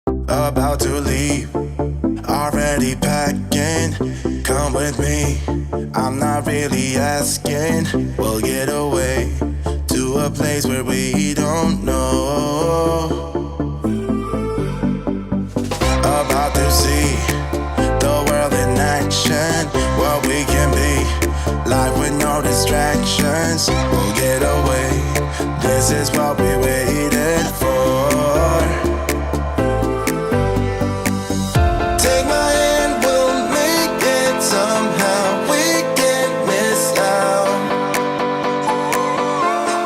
About to leave, already packing. Come with me, I'm not really asking. We'll get away to a place where we don't know. About to see the world in action, what we can be, life with no distractions. We'll get away, this is what we waited for. Take my hand, we'll make it somehow. We can't miss out.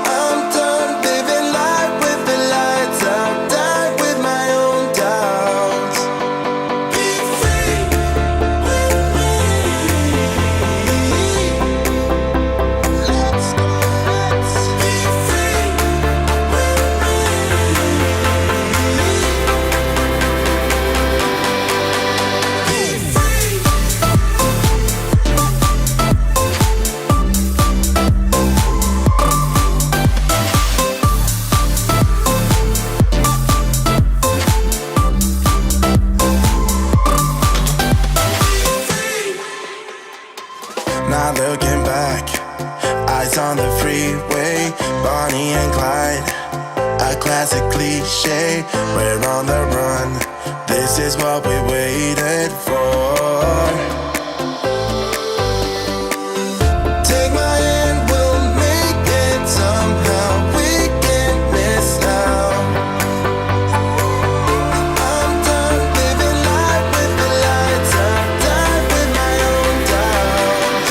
I'm done living life with the lights out. Die with my own doubts. Be free with me. Let's go, let's be free with me. Be free. Not looking back, eyes on the freeway, Bonnie and Clyde, a classic cliche. We're on the run, this is what we waited for. Take my hand, we'll make it somehow. We can't miss out. I'm done living life with the lights out. Die with my own doubts.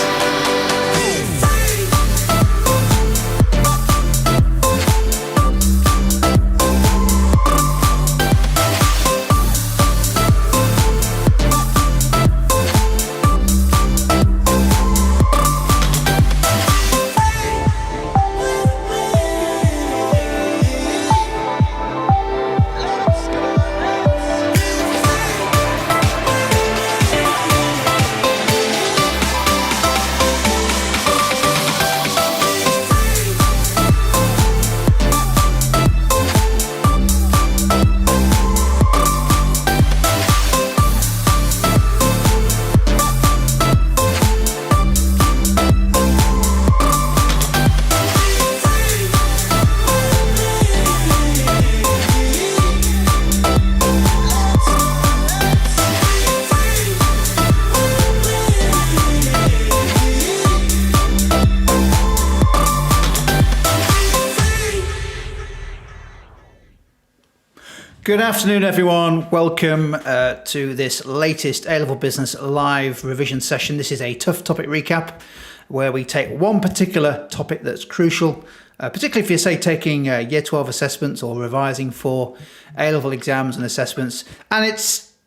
Be free. Good afternoon, everyone. Welcome to this latest A-Level Business live revision session. This is a tough topic recap where we take one particular topic that's crucial, particularly if you're, say, taking Year 12 assessments or revising for A-Level exams and assessments. And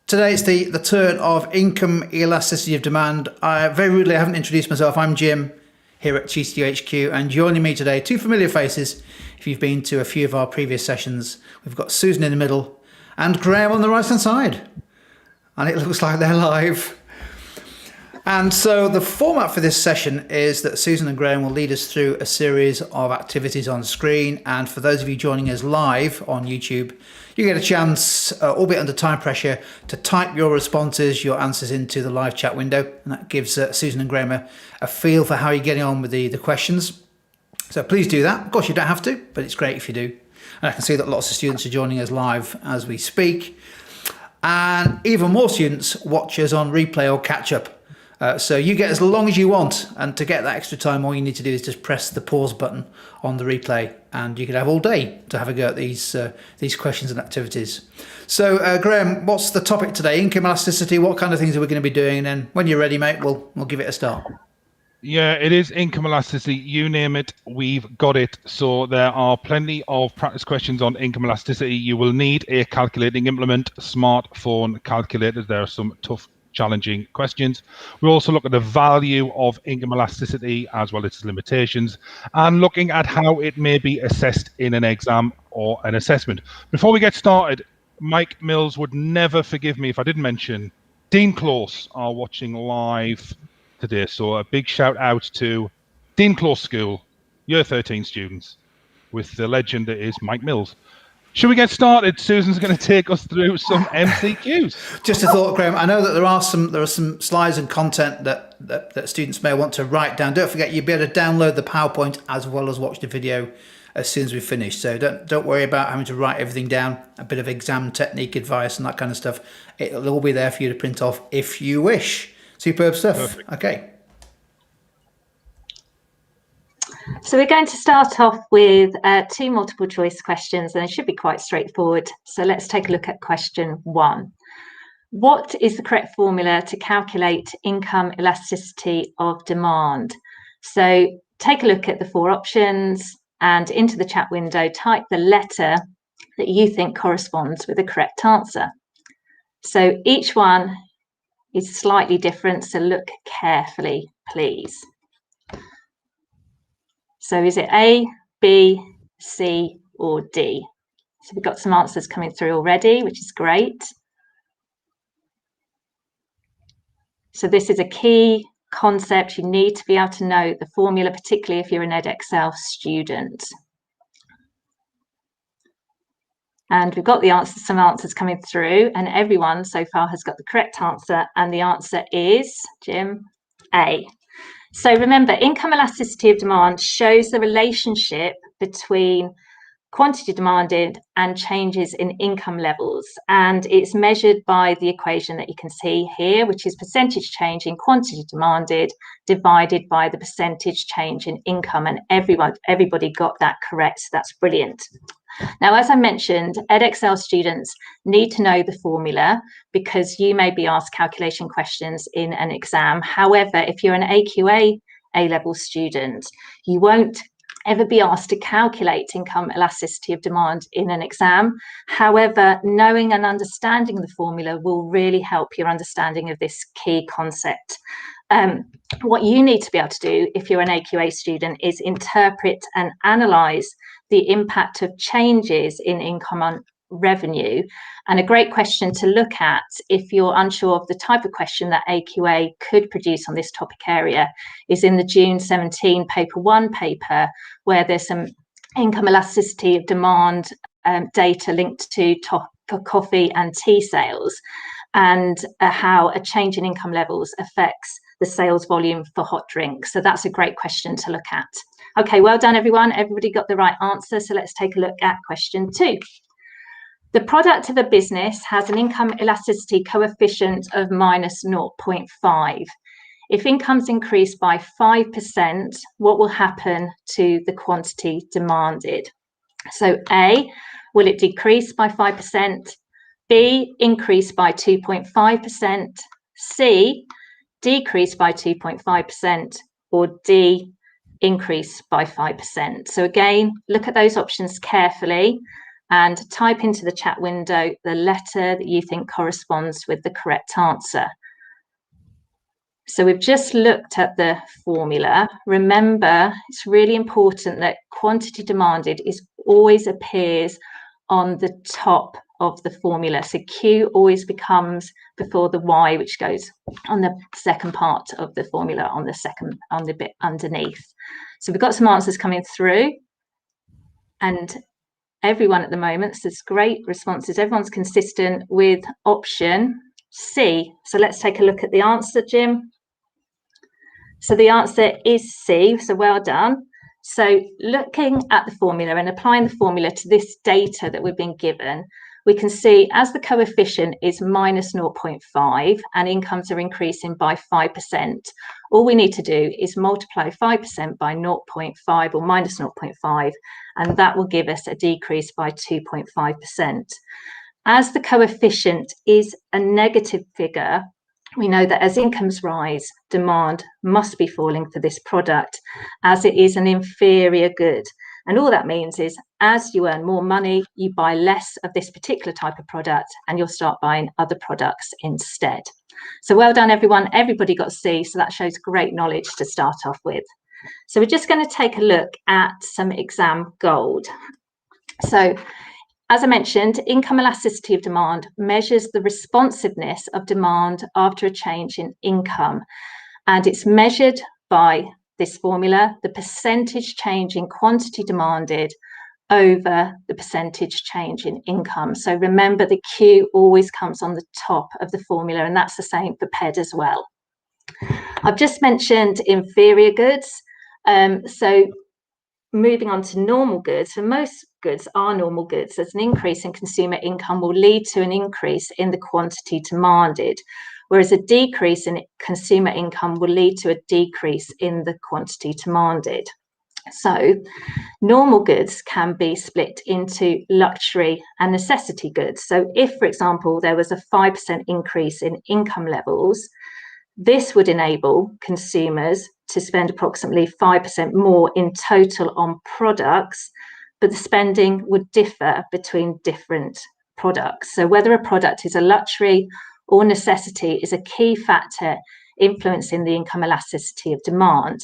today it's the turn of income elasticity of demand. Very rudely, I haven't introduced myself. I'm Jim here at GCHQ, and joining me today, two familiar faces. If you've been to a few of our previous sessions, we've got Susan in the middle and Graham on the right-hand side. And it looks like they're live. And so the format for this session is that Susan and Graham will lead us through a series of activities on screen. And for those of you joining us live on YouTube, you get a chance, albeit under time pressure, to type your responses, your answers into the live chat window. And that gives Susan and Graham a feel for how you're getting on with the questions. So please do that. Of course, you don't have to, but it's great if you do. And I can see that lots of students are joining us live as we speak. And even more students watch us on replay or catch up. So you get as long as you want. And to get that extra time, all you need to do is just press the pause button on the replay. And you can have all day to have a go at these questions and activities. So Graham, what's the topic today? Income elasticity. What kind of things are we going to be doing? And then when you're ready, mate, we'll give it a start. Yeah, it is income elasticity. You name it, we've got it. So there are plenty of practice questions on income elasticity. You will need a calculating implement, smartphone calculators. There are some tough, challenging questions. We'll also look at the value of income elasticity as well as its limitations, and looking at how it may be assessed in an exam or an assessment. Before we get started, Mike Mills would never forgive me if I didn't mention Dean Close are watching live today. So a big shout out to Dean Close School, Year 13 students, with the legend that is Mike Mills. Should we get started? Susan's going to take us through some MCQs. Just a thought, Graham. I know that there are some slides and content that students may want to write down. Don't forget, you'll be able to download the PowerPoint as well as watch the video as soon as we finish. So don't worry about having to write everything down. A bit of exam technique advice and that kind of stuff. It'll all be there for you to print off if you wish. Superb stuff. Perfect. Okay. So we're going to start off with 2 multiple choice questions, and it should be quite straightforward. So let's take a look at question 1. What is the correct formula to calculate income elasticity of demand? So take a look at the 4 options and into the chat window, type the letter that you think corresponds with the correct answer. So each one is slightly different, so look carefully, please. So is it A, B, C, or D? So we've got some answers coming through already, which is great. So this is a key concept. You need to be able to know the formula, particularly if you're an Edexcel student. And we've got the answers, some answers coming through, and everyone so far has got the correct answer. And the answer is, Jim, A. So remember, income elasticity of demand shows the relationship between quantity demanded and changes in income levels. And it's measured by the equation that you can see here, which is percentage change in quantity demanded divided by the percentage change in income. And everybody got that correct. So that's brilliant. Now, as I mentioned, Edexcel students need to know the formula because you may be asked calculation questions in an exam. However, if you're an AQA A-level student, you won't ever be asked to calculate income elasticity of demand in an exam. However, knowing and understanding the formula will really help your understanding of this key concept. What you need to be able to do if you're an AQA student is interpret and analyse the impact of changes in income on revenue. And a great question to look at if you're unsure of the type of question that AQA could produce on this topic area is in the June 17 paper 1 paper, where there's some income elasticity of demand data linked to coffee and tea sales, and how a change in income levels affects the sales volume for hot drinks. So that's a great question to look at. Okay, well done, everyone. Everybody got the right answer. So let's take a look at question 2. The product of a business has an income elasticity coefficient of minus 0.5. If incomes increase by 5%, what will happen to the quantity demanded? So A, will it decrease by 5%? B, increase by 2.5%? C, decrease by 2.5%? Or D, increase by 5%? So again, look at those options carefully and type into the chat window the letter that you think corresponds with the correct answer. So we've just looked at the formula. Remember, it's really important that quantity demanded always appears on the top of the formula. So Q always becomes before the Y, which goes on the second part of the formula on the bit underneath. So we've got some answers coming through, and everyone at the moment says great responses. Everyone's consistent with option C. So let's take a look at the answer, Jim. So the answer is C. So well done. So looking at the formula and applying the formula to this data that we've been given, we can see as the coefficient is minus 0.5 and incomes are increasing by 5%, all we need to do is multiply 5% by 0.5 or minus 0.5, and that will give us a decrease by 2.5%. As the coefficient is a negative figure, we know that as incomes rise, demand must be falling for this product as it is an inferior good. And all that means is as you earn more money, you buy less of this particular type of product and you'll start buying other products instead. So well done, everyone. Everybody got C, so that shows great knowledge to start off with. So we're just going to take a look at some exam gold. So as I mentioned, income elasticity of demand measures the responsiveness of demand after a change in income. And it's measured by this formula, the percentage change in quantity demanded over the percentage change in income. So remember, the Q always comes on the top of the formula, and that's the same for PED as well. I've just mentioned inferior goods. So moving on to normal goods, and most goods are normal goods, as an increase in consumer income will lead to an increase in the quantity demanded, whereas a decrease in consumer income will lead to a decrease in the quantity demanded. So normal goods can be split into luxury and necessity goods. So if, for example, there was a 5% increase in income levels, this would enable consumers to spend approximately 5% more in total on products, but the spending would differ between different products. So whether a product is a luxury or necessity is a key factor influencing the income elasticity of demand.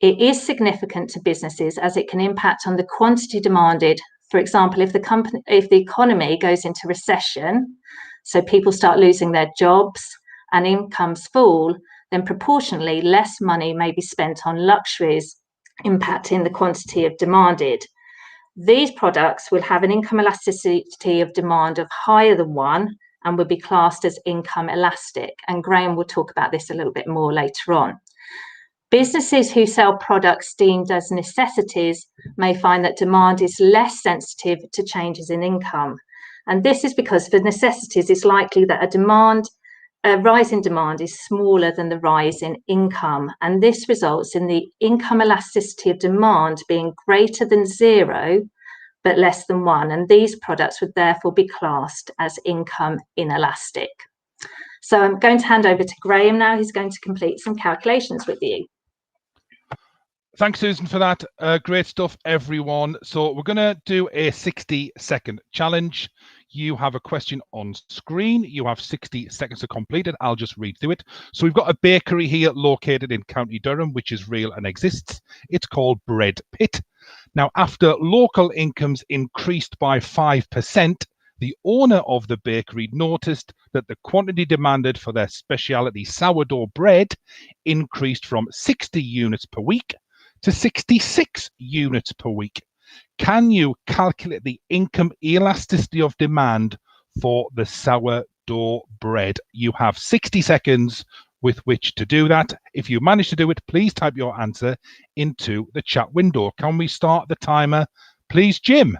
It is significant to businesses as it can impact on the quantity demanded. For example, if the economy goes into recession, so people start losing their jobs and incomes fall, then proportionally less money may be spent on luxuries, impacting the quantity of demanded. These products will have an income elasticity of demand of higher than 1 and will be classed as income elastic. And Graham will talk about this a little bit more later on. Businesses who sell products deemed as necessities may find that demand is less sensitive to changes in income. And this is because for necessities, it's likely that a rise in demand is smaller than the rise in income. And this results in the income elasticity of demand being greater than 0, but less than 1. And these products would therefore be classed as income inelastic. So I'm going to hand over to Graham now, who's going to complete some calculations with you. Thanks, Susan, for that. Great stuff, everyone. So we're going to do a 60-second challenge. You have a question on screen. You have 60 seconds to complete it. I'll just read through it. So we've got a bakery here located in County Durham, which is real and exists. It's called Bread Pit. Now, after local incomes increased by 5%, the owner of the bakery noticed that the quantity demanded for their specialty sourdough bread increased from 60 units per week to 66 units per week. Can you calculate the income elasticity of demand for the sourdough bread? You have 60 seconds with which to do that. If you manage to do it, please type your answer into the chat window. Can we start the timer, please, Jim?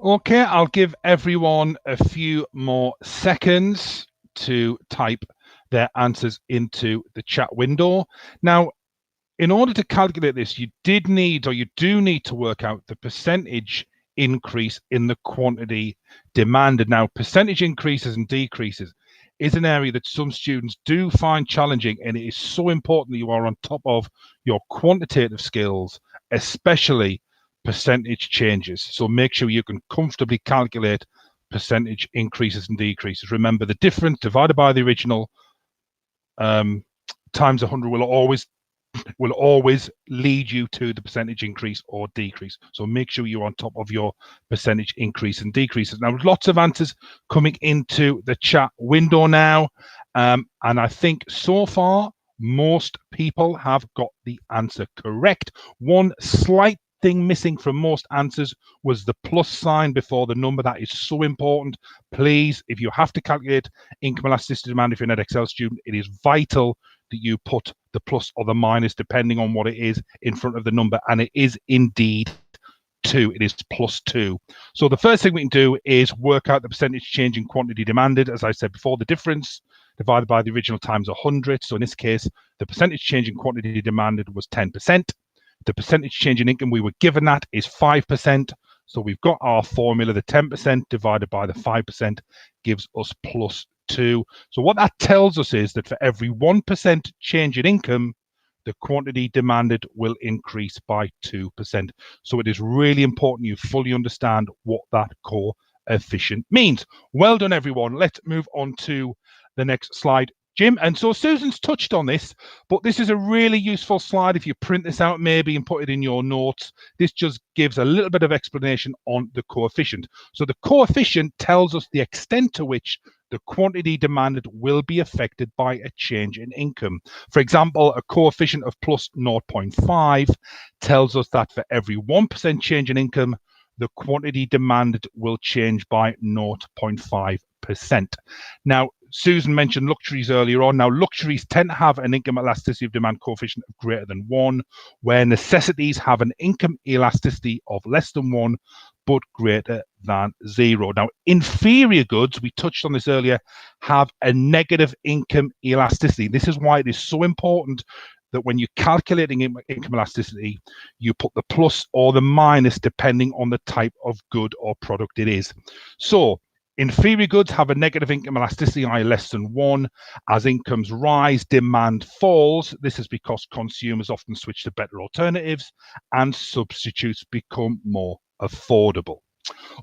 Okay, I'll give everyone a few more seconds to type their answers into the chat window. Now, in order to calculate this, you do need to work out the percentage increase in the quantity demanded. Now, percentage increases and decreases is an area that some students do find challenging, and it is so important that you are on top of your quantitative skills, especially percentage changes. So make sure you can comfortably calculate percentage increases and decreases. Remember, the difference divided by the original times 100 will always lead you to the percentage increase or decrease. So make sure you're on top of your percentage increase and decreases. Now, lots of answers coming into the chat window now. And I think so far, most people have got the answer correct. One slight thing missing from most answers was the plus sign before the number. That is so important. Please, if you have to calculate income elasticity demand, if you're an Excel student, it is vital that you put the plus or the minus depending on what it is in front of the number, and it is indeed 2. It is +2. So the first thing we can do is work out the percentage change in quantity demanded. As I said before, the difference divided by the original times 100. So in this case, the percentage change in quantity demanded was 10%. The percentage change in income we were given that is 5%. So we've got our formula. The 10% divided by the 5% gives us +2. So what that tells us is that for every 1% change in income, the quantity demanded will increase by 2%. So it is really important you fully understand what that coefficient means. Well done, everyone. Let's move on to the next slide, Jim. And so Susan's touched on this, but this is a really useful slide. If you print this out maybe and put it in your notes, this just gives a little bit of explanation on the coefficient. So the coefficient tells us the extent to which the quantity demanded will be affected by a change in income. For example, a coefficient of +0.5 tells us that for every 1% change in income, the quantity demanded will change by 0.5%. Now, Susan mentioned luxuries earlier on. Now, luxuries tend to have an income elasticity of demand coefficient of greater than 1, where necessities have an income elasticity of less than 1, but greater than 0. Now, inferior goods, we touched on this earlier, have a negative income elasticity. This is why it is so important that when you're calculating income elasticity, you put the plus or the minus depending on the type of good or product it is. So inferior goods have a negative income elasticity, i.e. less than 1. As incomes rise, demand falls. This is because consumers often switch to better alternatives and substitutes become more affordable.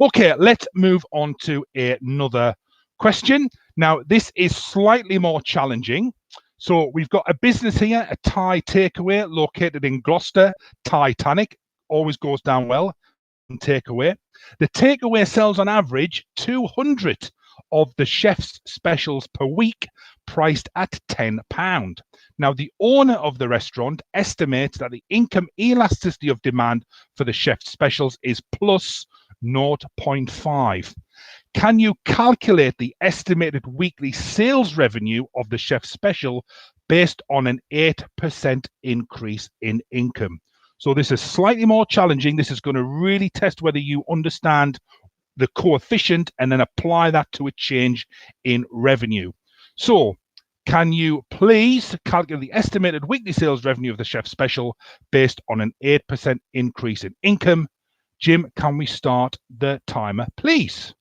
Okay, let's move on to another question. Now, this is slightly more challenging. So we've got a business here, a Thai takeaway located in Gloucester. Titanic always goes down well. Takeaway. The takeaway sells on average 200 of the chef's specials per week, priced at £10. Now, the owner of the restaurant estimates that the income elasticity of demand for the chef's specials is +0.5. Can you calculate the estimated weekly sales revenue of the chef's special based on an 8% increase in income? So this is slightly more challenging. This is going to really test whether you understand the coefficient and then apply that to a change in revenue. So can you please calculate the estimated weekly sales revenue of the chef's special based on an 8% increase in income? Jim, can we start the timer, please?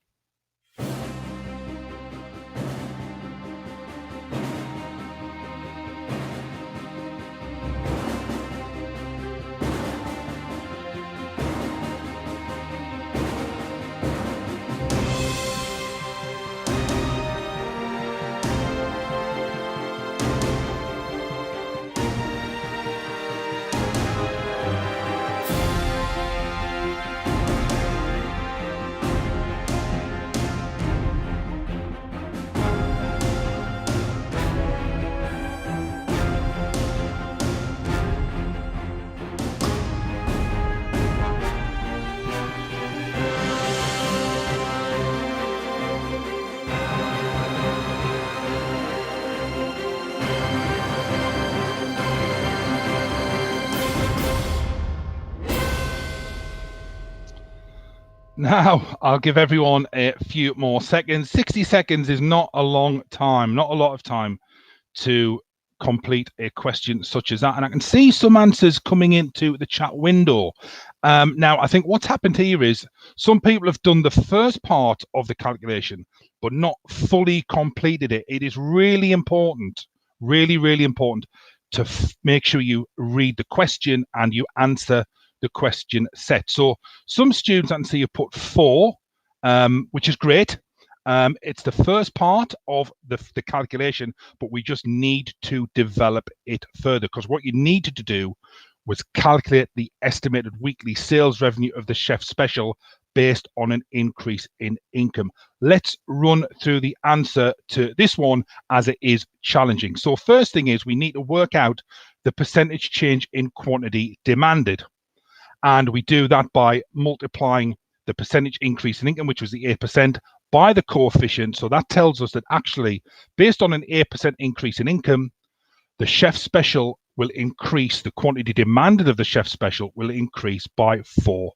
Now, I'll give everyone a few more seconds. 60 seconds is not a long time, not a lot of time to complete a question such as that. And I can see some answers coming into the chat window. Now, I think what's happened here is some people have done the first part of the calculation, but not fully completed it. It is really important, really, really important to make sure you read the question and you answer the question set. So some students, I can see you put 4, which is great. It's the first part of the calculation, but we just need to develop it further, because what you needed to do was calculate the estimated weekly sales revenue of the chef special based on an increase in income. Let's run through the answer to this one, as it is challenging. So first thing is we need to work out the percentage change in quantity demanded. And we do that by multiplying the percentage increase in income, which was the 8%, by the coefficient. So that tells us that actually, based on an 8% increase in income, the chef special will increase, the quantity demanded of the chef special will increase by 4%.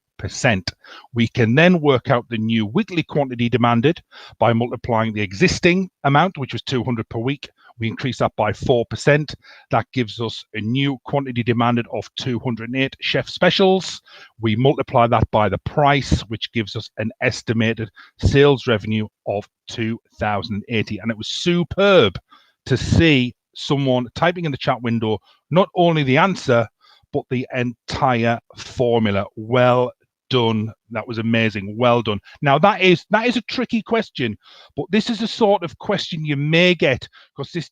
We can then work out the new weekly quantity demanded by multiplying the existing amount, which was 200 per week. We increase that by 4%. That gives us a new quantity demanded of 208 chef specials. We multiply that by the price, which gives us an estimated sales revenue of 2,080. And it was superb to see someone typing in the chat window not only the answer, but the entire formula. Well done. That was amazing. Well done. Now that is a tricky question, but this is the sort of question you may get, because this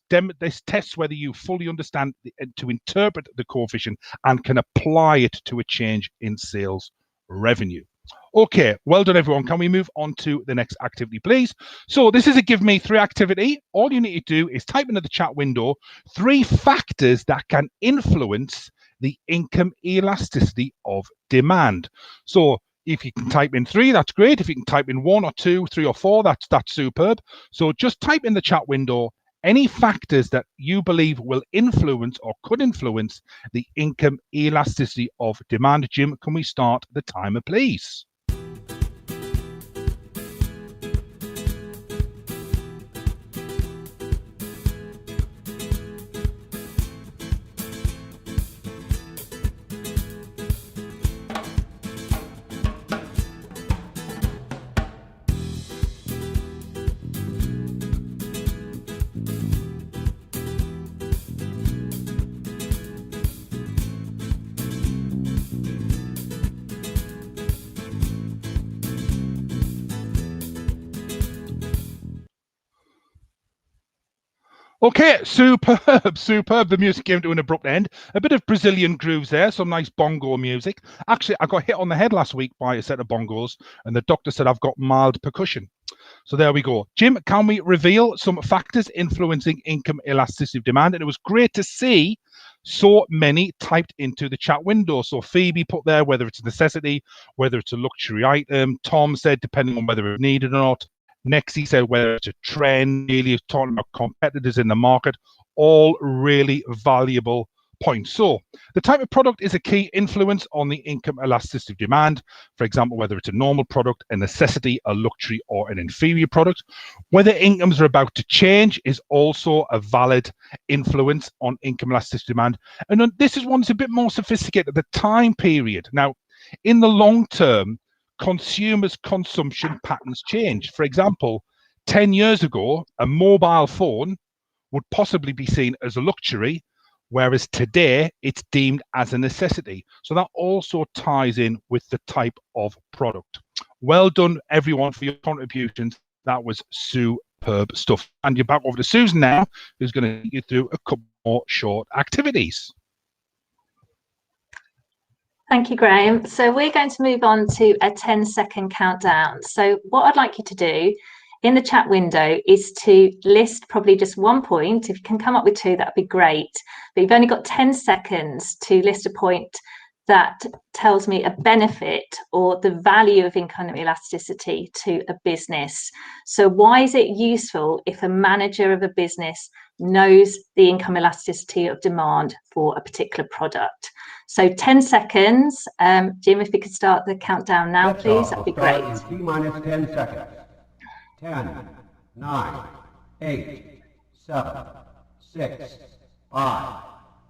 tests whether you fully understand to interpret the coefficient and can apply it to a change in sales revenue. Okay, well done everyone. Can we move on to the next activity, please? So this is a give me 3 activity. All you need to do is type into the chat window 3 factors that can influence the income elasticity of demand. So if you can type in 3, that's great. If you can type in 1 or 2, 3 or 4, that's superb. So just type in the chat window any factors that you believe will influence or could influence the income elasticity of demand. Jim, can we start the timer, please? Okay, superb, superb. The music came to an abrupt end. A bit of Brazilian grooves there, some nice bongo music. Actually, I got hit on the head last week by a set of bongos, and the doctor said I've got mild percussion. So there we go. Jim, can we reveal some factors influencing income elasticity of demand? And it was great to see so many typed into the chat window. So Phoebe put there whether it's a necessity, whether it's a luxury item. Tom said depending on whether it's needed or not. Nexi said whether it's a trend. Nearly is talking about competitors in the market. All really valuable points. So the type of product is a key influence on the income elasticity of demand. For example, whether it's a normal product, a necessity, a luxury, or an inferior product. Whether incomes are about to change is also a valid influence on income elasticity of demand. And this is one that's a bit more sophisticated, the time period. Now, in the long term, consumers' consumption patterns change. For example, 10 years ago, a mobile phone would possibly be seen as a luxury, whereas today it's deemed as a necessity. So that also ties in with the type of product. Well done, everyone, for your contributions. That was superb stuff. And you're back over to Susan now, who's going to take you through a couple more short activities. Thank you, Graham. So we're going to move on to a 10-second countdown. So what I'd like you to do in the chat window is to list probably just 1 point. If you can come up with 2, that'd be great. But you've only got 10 seconds to list a point that tells me a benefit or the value of income elasticity to a business. So why is it useful if a manager of a business knows the income elasticity of demand for a particular product? So 10 seconds. Jim, if you could start the countdown now, please, that'd be great. T-minus 10 seconds. 10, 9, 8, 7, 6, 5,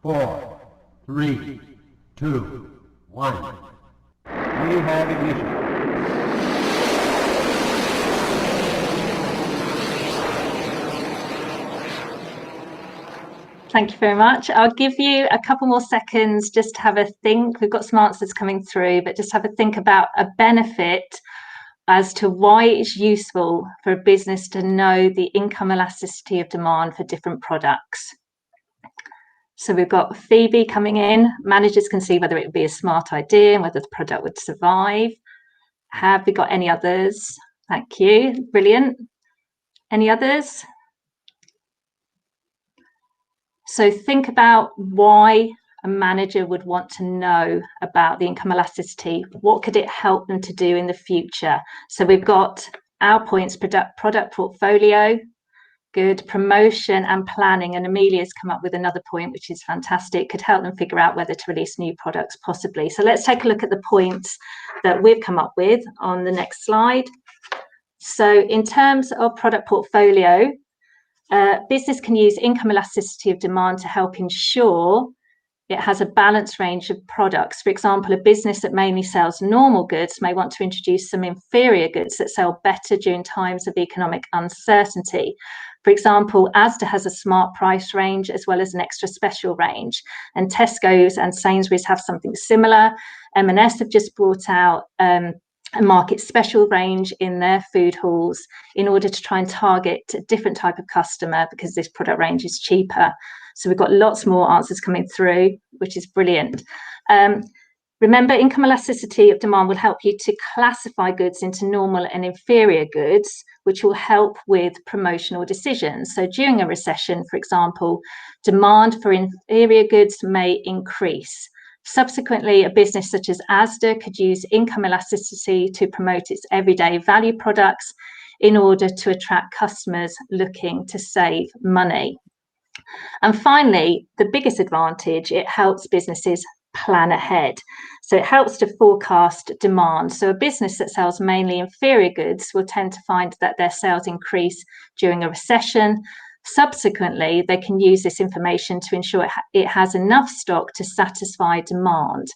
4, 3, 2, 1. We have ignition. Thank you very much. I'll give you a couple more seconds just to have a think. We've got some answers coming through, but just have a think about a benefit as to why it's useful for a business to know the income elasticity of demand for different products. So we've got Phoebe coming in. Managers can see whether it would be a smart idea and whether the product would survive. Have we got any others? Thank you. Brilliant. Any others? So think about why a manager would want to know about the income elasticity. What could it help them to do in the future? So we've got our points, product portfolio. Good. Promotion and planning. And Amelia's come up with another point, which is fantastic. Could help them figure out whether to release new products possibly. So let's take a look at the points that we've come up with on the next slide. So in terms of product portfolio, business can use income elasticity of demand to help ensure it has a balanced range of products. For example, a business that mainly sells normal goods may want to introduce some inferior goods that sell better during times of economic uncertainty. For example, Asda has a smart price range as well as an extra special range, and Tesco's and Sainsbury's have something similar. M&S have just brought out a market special range in their food halls in order to try and target a different type of customer because this product range is cheaper. So we've got lots more answers coming through, which is brilliant. Remember, income elasticity of demand will help you to classify goods into normal and inferior goods, which will help with promotional decisions. So during a recession, for example, demand for inferior goods may increase. Subsequently, a business such as Asda could use income elasticity to promote its everyday value products in order to attract customers looking to save money. And finally, the biggest advantage, it helps businesses plan ahead. So it helps to forecast demand. So a business that sells mainly inferior goods will tend to find that their sales increase during a recession. Subsequently, they can use this information to ensure it has enough stock to satisfy demand.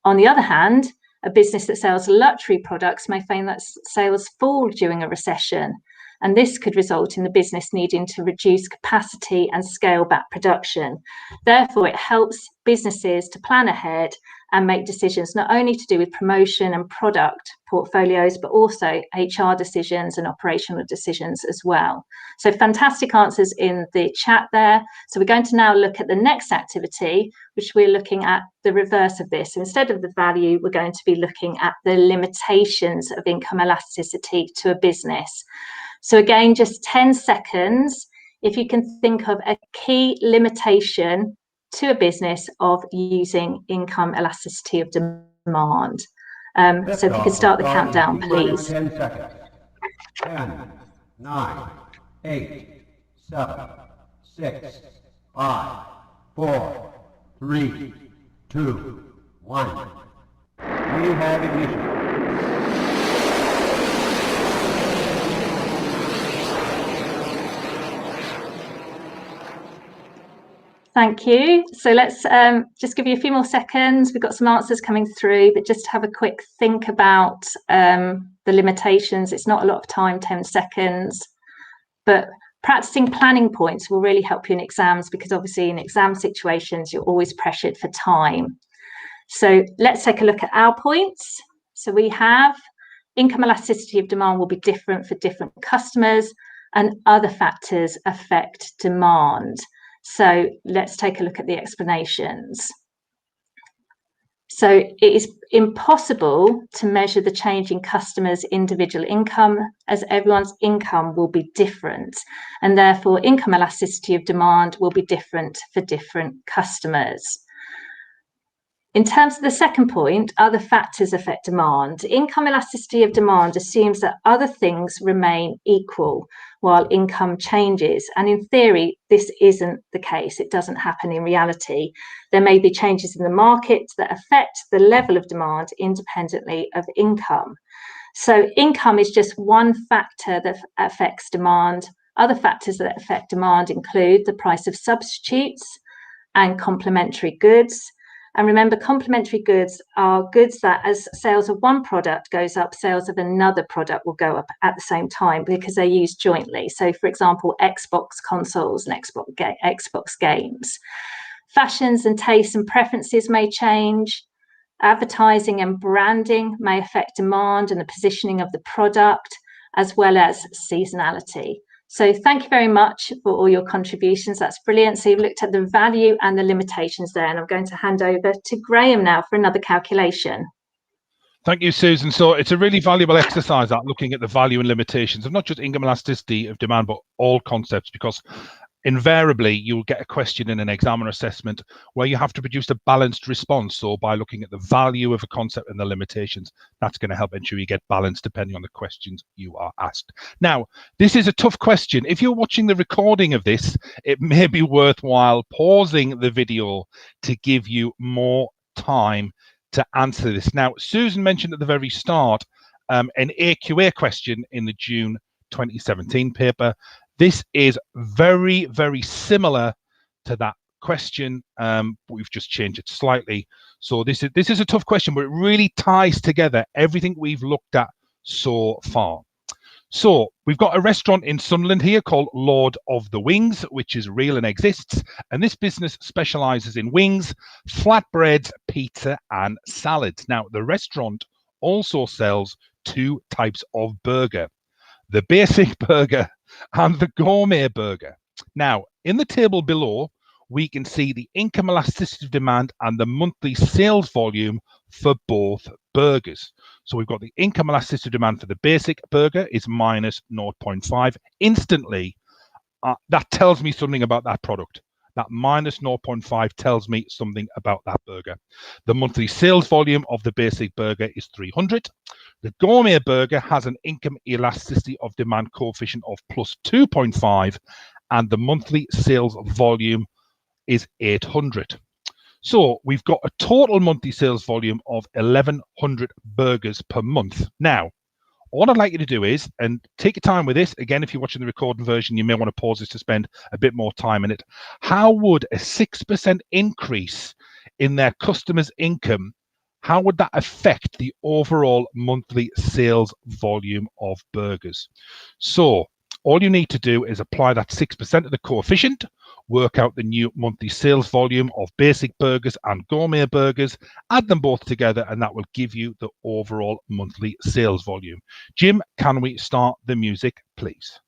On the other hand, a business that sells luxury products may find that sales fall during a recession, and this could result in the business needing to reduce capacity and scale back production. Therefore, it helps businesses to plan ahead and make decisions not only to do with promotion and product portfolios, but also HR decisions and operational decisions as well. So fantastic answers in the chat there. So we're going to now look at the next activity, which we're looking at the reverse of this. So instead of the value, we're going to be looking at the limitations of income elasticity to a business. So again, just 10 seconds, if you can think of a key limitation to a business of using income elasticity of demand. So if you could start the countdown, please. 10 seconds. 10, 9, 8, 7, 6, 5, 4, 3, 2, 1. We have ignition. Thank you. So let's just give you a few more seconds. We've got some answers coming through, but just have a quick think about the limitations. It's not a lot of time, 10 seconds, but practicing planning points will really help you in exams, because obviously in exam situations, you're always pressured for time. So let's take a look at our points. So we have income elasticity of demand will be different for different customers, and other factors affect demand. So let's take a look at the explanations. So it is impossible to measure the change in customers' individual income, as everyone's income will be different, and therefore income elasticity of demand will be different for different customers. In terms of the second point, other factors affect demand. Income elasticity of demand assumes that other things remain equal while income changes. And in theory, this isn't the case. It doesn't happen in reality. There may be changes in the market that affect the level of demand independently of income. So income is just one factor that affects demand. Other factors that affect demand include the price of substitutes and complementary goods. And remember, complementary goods are goods that as sales of one product goes up, sales of another product will go up at the same time because they're used jointly. So for example, Xbox consoles and Xbox games. Fashions and tastes and preferences may change. Advertising and branding may affect demand and the positioning of the product, as well as seasonality. So thank you very much for all your contributions. That's brilliant. So you've looked at the value and the limitations there, and I'm going to hand over to Graham now for another calculation. Thank you, Susan. So it's a really valuable exercise, that looking at the value and limitations of not just income elasticity of demand, but all concepts, because invariably you'll get a question in an exam or assessment where you have to produce a balanced response. So by looking at the value of a concept and the limitations, that's going to help ensure you get balance depending on the questions you are asked. Now, this is a tough question. If you're watching the recording of this, it may be worthwhile pausing the video to give you more time to answer this. Now, Susan mentioned at the very start an AQA question in the June 2017 paper. This is very, very similar to that question. We've just changed it slightly. So this is a tough question, but it really ties together everything we've looked at so far. So we've got a restaurant in Sunderland here called Lord of the Wings, which is real and exists. And this business specializes in wings, flatbreads, pizza, and salads. Now, the restaurant also sells two types of burger, the basic burger and the gourmet burger. Now, in the table below, we can see the income elasticity of demand and the monthly sales volume for both burgers. So we've got the income elasticity of demand for the basic burger is minus 0.5. Instantly, that tells me something about that product. That minus 0.5 tells me something about that burger. The monthly sales volume of the basic burger is 300. The gourmet burger has an income elasticity of demand coefficient of plus 2.5, and the monthly sales volume is 800. So we've got a total monthly sales volume of 1,100 burgers per month. Now, all I'd like you to do is, and take your time with this, again, if you're watching the recording version, you may want to pause this to spend a bit more time in it. How would a 6% increase in their customers' income, how would that affect the overall monthly sales volume of burgers? So all you need to do is apply that 6% of the coefficient, work out the new monthly sales volume of basic burgers and gourmet burgers, add them both together, and that will give you the overall monthly sales volume. Jim, can we start the music, please?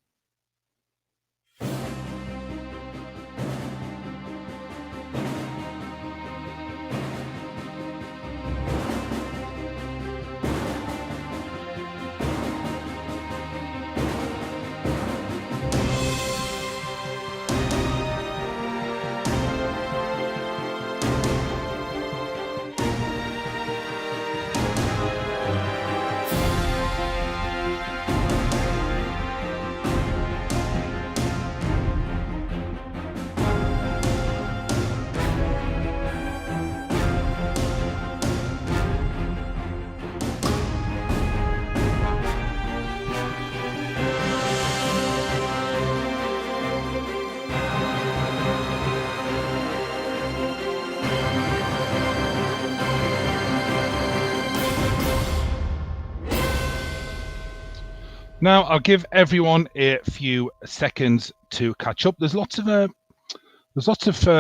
Now, I'll give everyone a few seconds to catch up. There's lots of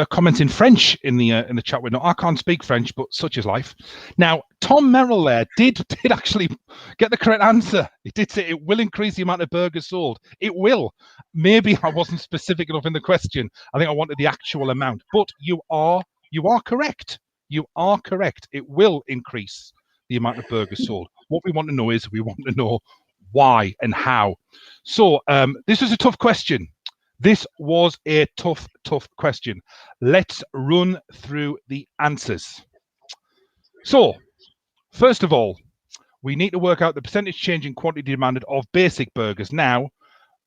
comments in French in the chat window. I can't speak French, but such is life. Now, Tom Merrill there did actually get the correct answer. He did say it will increase the amount of burgers sold. It will. Maybe I wasn't specific enough in the question. I think I wanted the actual amount. But you are correct. You are correct. It will increase the amount of burgers sold. What we want to know is why and how. So this was a tough question. This was a tough question. Let's run through the answers. So, first of all, we need to work out the percentage change in quantity demanded of basic burgers. Now,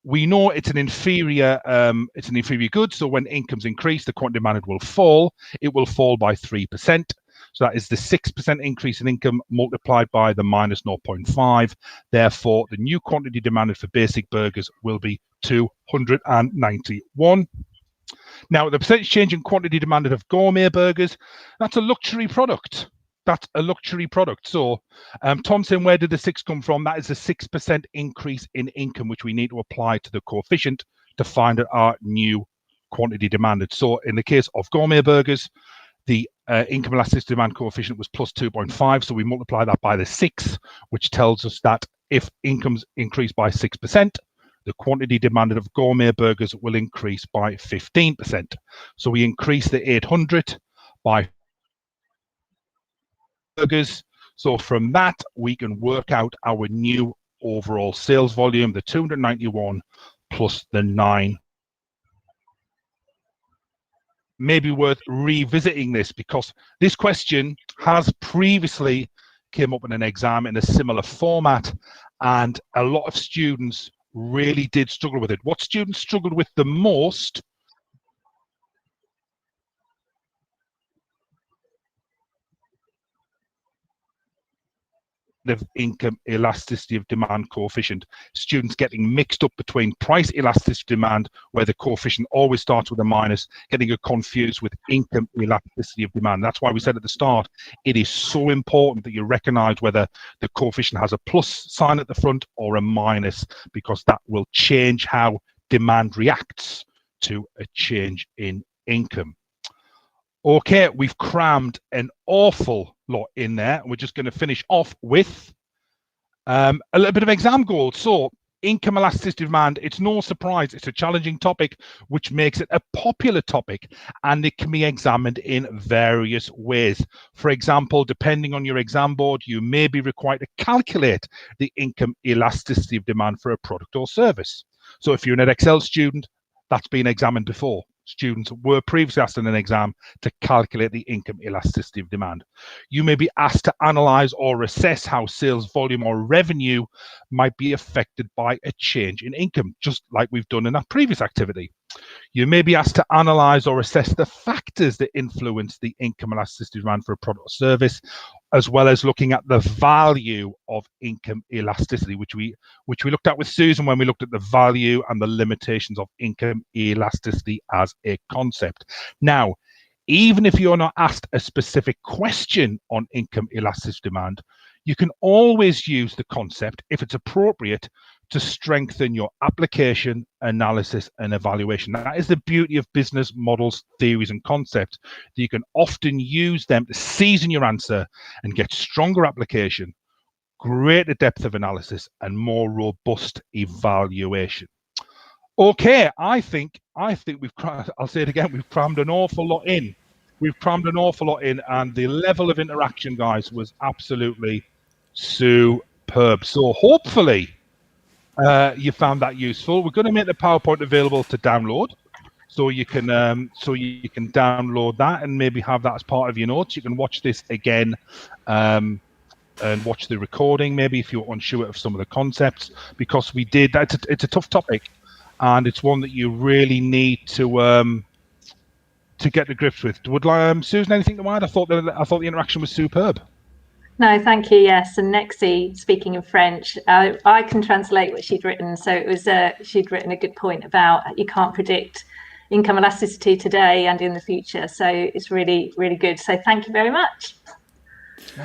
we know it's an inferior good. So when incomes increase, the quantity demanded will fall. It will fall by 3%. So that is the 6% increase in income multiplied by the minus 0.5. Therefore, the new quantity demanded for basic burgers will be 291. Now, the percentage change in quantity demanded of gourmet burgers, that's a luxury product. That's a luxury product. So, Tom saying, where did the 6 come from? That is a 6% increase in income, which we need to apply to the coefficient to find out our new quantity demanded. So, in the case of gourmet burgers, the income elasticity demand coefficient was plus 2.5. So we multiply that by the 6, which tells us that if incomes increase by 6%, the quantity demanded of gourmet burgers will increase by 15%. So we increase the 800 by burgers. So from that, we can work out our new overall sales volume, the 291 plus the 9 maybe worth revisiting this, because this question has previously came up in an exam in a similar format, and a lot of students really did struggle with it. What students struggled with the most the income elasticity of demand coefficient. Students getting mixed up between price elasticity of demand, where the coefficient always starts with a minus, getting it confused with income elasticity of demand. That's why we said at the start, it is so important that you recognize whether the coefficient has a plus sign at the front or a minus, because that will change how demand reacts to a change in income. Okay, we've crammed an awful lot in there. We're just going to finish off with a little bit of exam goals. So, income elasticity demand, it's no surprise, it's a challenging topic, which makes it a popular topic, and it can be examined in various ways. For example, depending on your exam board, you may be required to calculate the income elasticity of demand for a product or service. So if you're an Excel student, that's been examined before. Students were previously asked in an exam to calculate the income elasticity of demand. You may be asked to analyze or assess how sales volume or revenue might be affected by a change in income, just like we've done in our previous activity. You may be asked to analyze or assess the factors that influence the income elasticity of demand for a product or service, as well as looking at the value of income elasticity, which we looked at with Susan when we looked at the value and the limitations of income elasticity as a concept. Now, even if you're not asked a specific question on income elasticity demand, you can always use the concept, if it's appropriate, to strengthen your application, analysis, and evaluation. That is the beauty of business models, theories, and concepts. That you can often use them to season your answer and get stronger application, greater depth of analysis, and more robust evaluation. Okay, I think we've, I'll say it again, we've crammed an awful lot in. We've crammed an awful lot in, and the level of interaction, guys, was absolutely superb. So hopefully you found that useful. We're going to make the PowerPoint available to download, so you can download that and maybe have that as part of your notes. You can watch this again and watch the recording, maybe if you're unsure of some of the concepts, because we did. It's a tough topic, and it's one that you really need to get to grips with. Would Susan anything to add? I thought the interaction was superb. No, thank you. Yes, and Nexi speaking in French, I can translate what she'd written. So it was she'd written a good point about you can't predict income elasticity today and in the future. So it's really, really good. So thank you very much.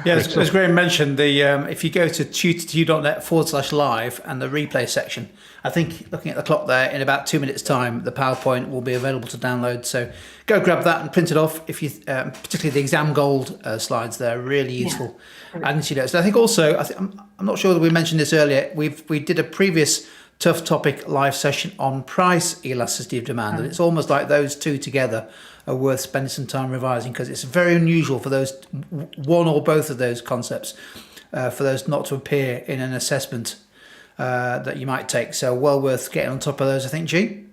Yeah, as Graham mentioned, the if you go to tutor2.net/live and the replay section, I think looking at the clock there, in about 2 minutes' time, the PowerPoint will be available to download. So go grab that and print it off. If you, particularly the exam gold slides, they're really useful. Yeah. And so I think also, I'm not sure that we mentioned this earlier. We did a previous tough topic live session on price elasticity of demand, and it's almost like those two together are worth spending some time revising, because it's very unusual for those one or both of those concepts for those not to appear in an assessment that you might take. So well worth getting on top of those, I think. G.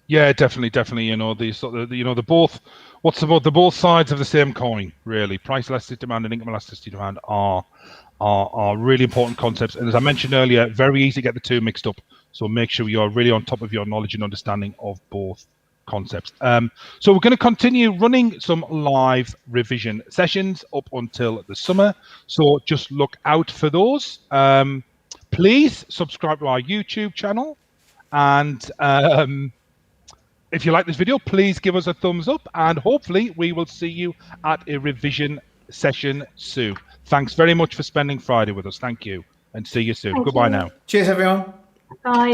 Yeah, definitely. You know, the both sides of the same coin, really. Price elasticity demand and income elasticity demand are really important concepts, and as I mentioned earlier, very easy to get the two mixed up. So make sure you're really on top of your knowledge and understanding of both concepts. So we're going to continue running some live revision sessions up until the summer. So just look out for those. Please subscribe to our YouTube channel, and if you like this video, please give us a thumbs up, and hopefully we will see you at a revision session soon. Thanks very much for spending Friday with us. Thank you, and see you soon. Goodbye now. Cheers, everyone. Bye.